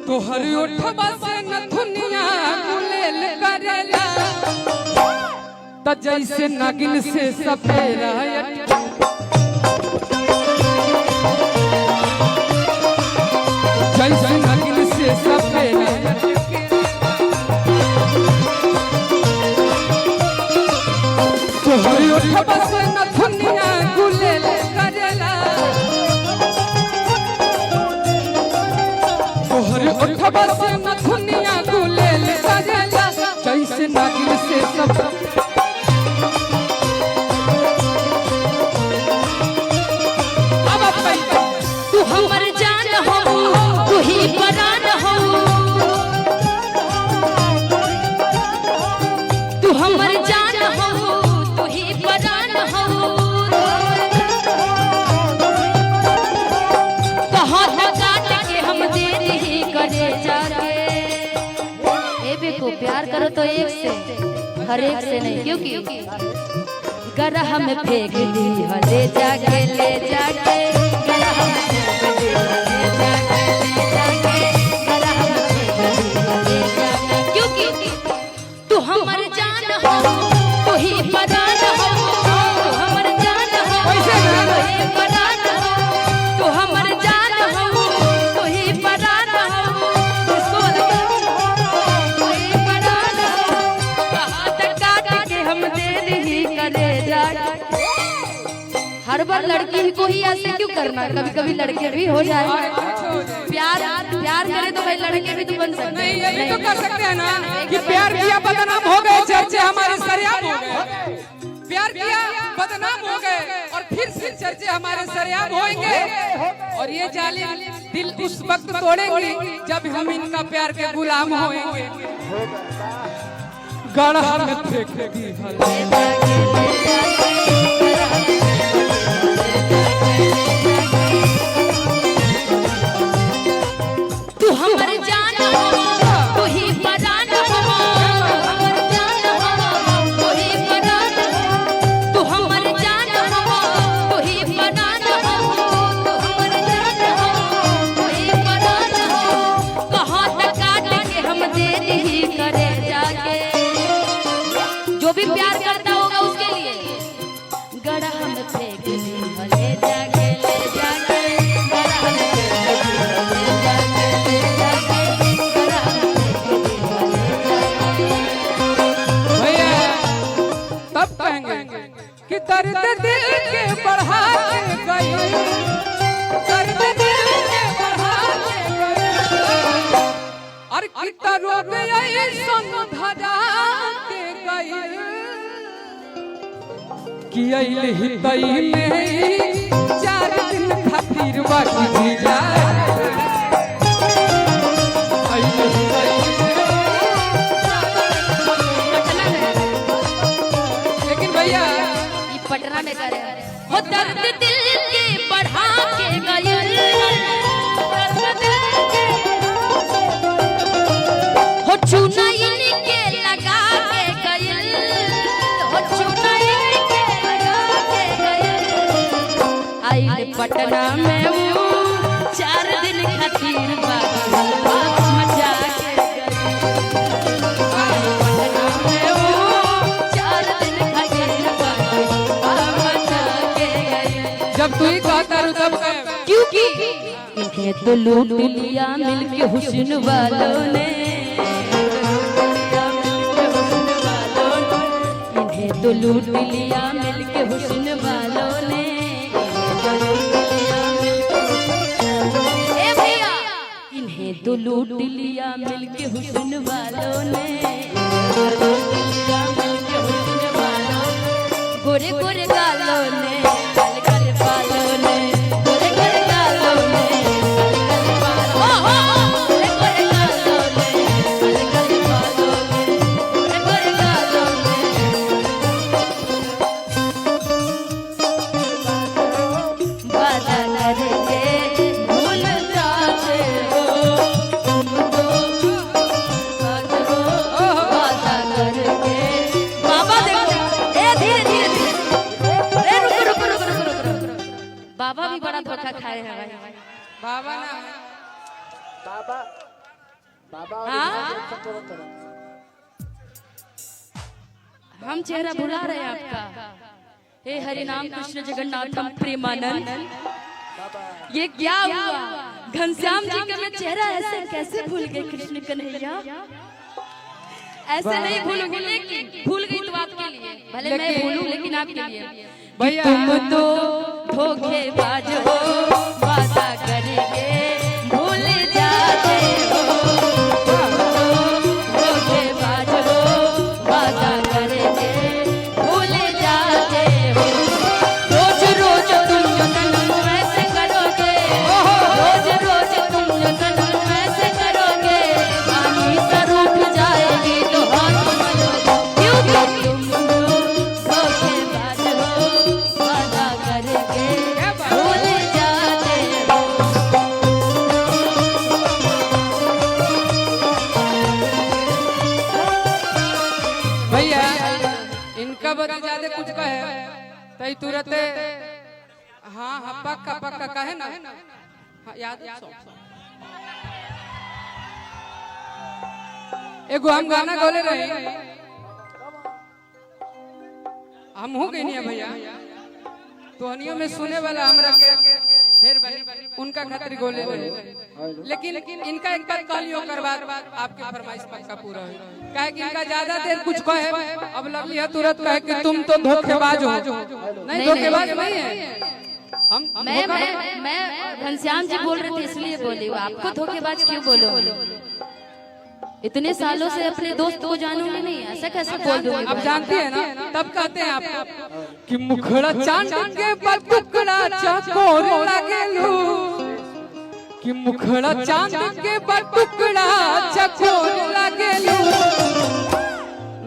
तोहर ओठवा से नथुनिया गुलेल करेला त जैसे नागिन से सपेरा जैसे नागिन से सपेरा तोहर ओठवा से नथुनिया गुलेल करेला तोहर ओठवा से नथुनिया गुलेल करेला जैसे नागिन से सपेरा प्यार करो तो एक से हर एक से नहीं, क्योंकि गरह में फेंक दी ले जाके गरह में फेंक दी ले जाके गरह में फेंक दी ले जाके, क्योंकि तू हमर जान हो तू ही परान हो, तू हमर जान हो तू ही परान हो, तू हमर जान हो तू ही परान हो, हर बार लड़की को ही ऐसे क्यों करना, कभी कभी लड़के भी हो जाए। प्यार करे तो भाई लड़के भी तो बन सकते हैं। नहीं ये तो कर सकते हैं ना कि प्यार किया बदनाम हो गए, चर्चे हमारे सरेआम हो गए, प्यार किया बदनाम हो गए और फिर से चर्चे हमारे सरेआम होंगे और ये जालिम दिल उस वक्त तोड़ेंगे जब हम इनका प्यार के गुलाम होंगे। गढ़ा में फेंक दी तू हमर जान हो तू ही परान हो, हमर जान हो तू ही परान हो, तू हमर जान हो तू ही परान हो, तू हमर जान हो तू ही परान हो, कहां तक काट के हम दे दी करे जाके। जो भी प्यार करता होगा उसके लिए गड़ा हम फेंक दी ले जाके गड़ा हम कि दर्द दिल के बढ़ा के गई, दर्द दिल के बढ़ा के गई और कितना रोग आई संग धरा के गई कि अइल ही तई में 4 दिन खातिर बाकी जी जाए पटना में करे हो दर्द दिल के बढ़ा के गयल, दर्द दिल के हो चुनाइन के लगा के गयल, हो चुनाइन के लगा के गयल, आइल पटना में वो 4 दिन खातिर बाबा मचा के जब तू ही कहता रू तब क्योंकि इन्हें तो लूट लिया मिलके हुस्न वालों ने, इन्हें तो लूट लिया मिलके हुस्न वालों ने, ए भैया इन्हें तो लूट लिया मिलके हुस्न वालों ने, गोरे गोरे गालों ने बाबा देखो, धीरे धीरे हाँ? हम चेहरा भुला रहे हैं आपका। हे हरिनाम कृष्ण जगन्नाथम प्रेमानंद, ये क्या हुआ? घनश्याम जी का मैं चेहरा ऐसे कैसे भूल गए कृष्ण कन्हैया? ऐसे नहीं भूलूंगी, लेकिन भूल गई तो आपके लिए, भले मैं भूलूं लेकिन आपके लिए। भैया तुम तो धोखेबाज हो, वादा करेंगे भूल जाते हो। तुम तो धोखेबाज हो, वादा करेंगे भूल जाते हो। रोज रोज तुम जो सनम ऐसे करोगे, रोज रोज तुम जो सनम ऐसे करोगे, पानी सर उठ जाएगी तो हाथ मलोगे। क्योंकि तुम धोखेबाज हो, वादा करके भूल जाते हो। भैया इनका बता ज्यादा कुछ कहे तई तुरंत हाँ हाँ पक्का पक्का कहे ना। हाँ, याद एगो हम गाना गौले रहे, हम हो गई नहीं भैया तोहनियों में सुने वाला हमरा के ढेर बनी उनका खातिर गोले रहे, लेकिन इनका एक बात कहलियो कर बाद आपके फरमाइश पक्का पूरा हो। कहे कि इनका ज्यादा देर कुछ कहे, अब लगली है तुरंत कहे कि तुम तो धोखेबाज हो। नहीं धोखेबाज नहीं है हम। मैं घनश्याम जी बोल रहे थे इसलिए बोली, आपको धोखेबाज क्यों बोलो? इतने सालों से अपने दोस्त को जानूंगी नहीं, ऐसा कैसे बोल दूंगी? आप जानती है ना, तब कहते हैं आप कि मुखड़ा चांद के पर टुकड़ा चकोर लागेलू, कि मुखड़ा चांद के पर टुकड़ा चकोर लागेलू।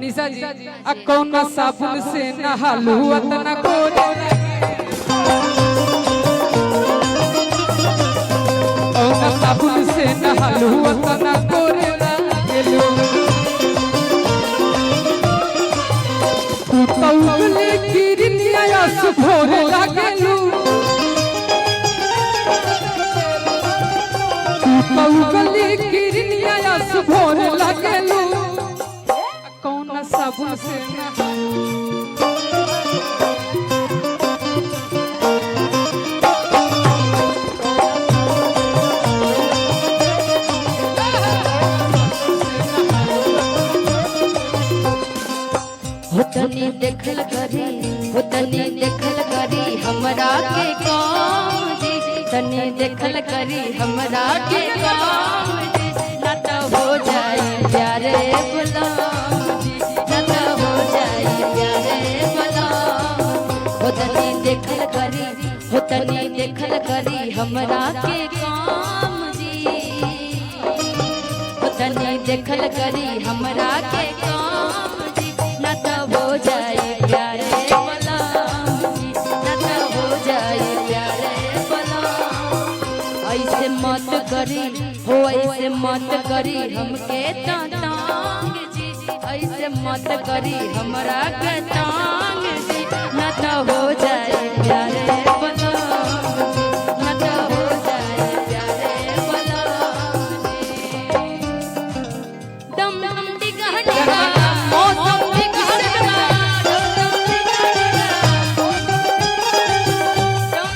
निशा जी आ कौन साबुन से नहालू अतना गोरे कौन साबुन से नहालू अतना गोरे तू तौगले किरनिया भोर लागेलू, तू तौगले किरनिया भोर लागेलू, कौन साबुन से तनी देखल करी, तनी देखल करी हमरा के काम जी, तनी देखल करी हमरा के काम जी, ना तो हो जाए प्यारे गुलाम जी, ना तो हो जाए प्यारे गुलाम। तनी देखल करी, तनी देखल करी हमरा के काम जी, तनी देखल करी हमरा के काम जी, ना तो हो जाए प्यारे गुलाम जी, ना तो हो जाए प्यारे गुलाम। ऐसे मत करी हो, ऐसे मत करी हमके तांग जी, ऐसे मत करी हमरा के तांग जी, ना तो हो जाए प्यारे गुलाम जी, ना तो हो जाए प्यारे गुलाम जी। दम दम टिका टिका मौसम टिका टिका, दम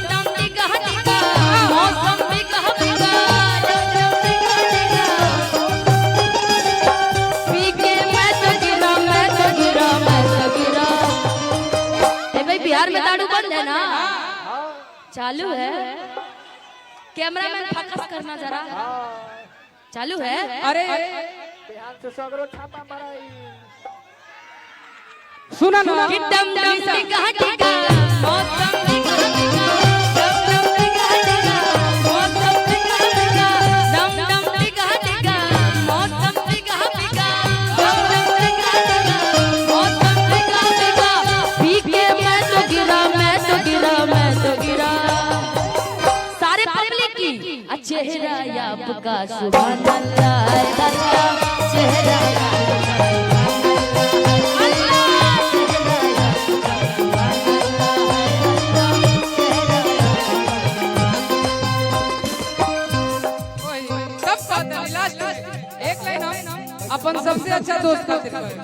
दम टिका टिका मौसम टिका टिका, दम दम टिका टिका। पी के मैं तो गिरा, मैं तो गिरा, मैं तो गिरा। ए भाई बिहार में दारू बंद है ना? चालू है? कैमरामैन फोकस करना जरा। चालू है? अरे सुना ना कि दम दम टिका टिका मौसम टिका टिका, दम दम टिका टिका मौसम टिका टिका, दम दम टिका टिका मौसम टिका टिका, दम दम टिका टिका मौसम टिका टिका। पी के मैं तो गिरा, मैं तो गिरा, मैं तो गिरा। सारे पब्लिक की चेहरा आपका सुभान अल्लाह अल्लाह, चेहरा सब कहते हैं लास्ट में एक अपन सबसे अच्छा दोस्त खातिर कहे।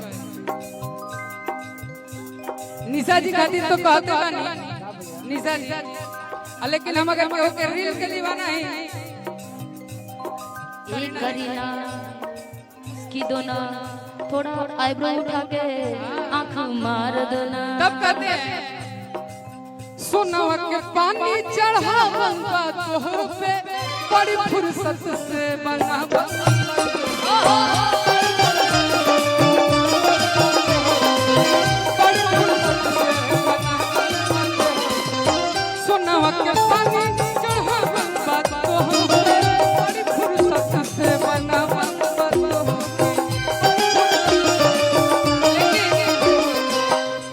निशा जी खातिर तो कहते बानी निशा जी, लेकिन हम अगर केहू के रील के दीवाना है एक करीना की दोना थोड़ा आईब्रो उठा के आंख मार देना, तब कहते हैं सोनवा के पानी चढ़ावन बा तोह पे बड़ी फुर्सत से बनावा। सोनवा के पानी चढ़ावन बा तोह पे बड़ी फुर्सत से बनावा।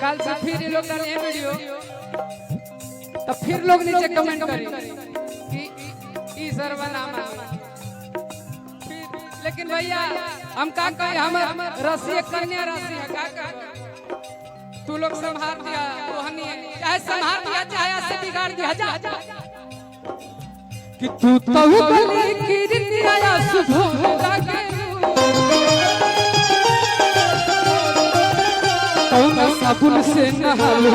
कल से फिर ये लोग डाले वीडियो तो फिर लोग नीचे कमेंट करें कि ई सर्वनामा। लेकिन भैया हम का कहे, हम रसी कन्या राशि है का तू लोग संभाल दिया रोहनी चाहे संभाल दिया चाहे ऐसे बिगाड़ दिया जा कि तू तो गली की रिया सुबह लागे साबुन से नहा लो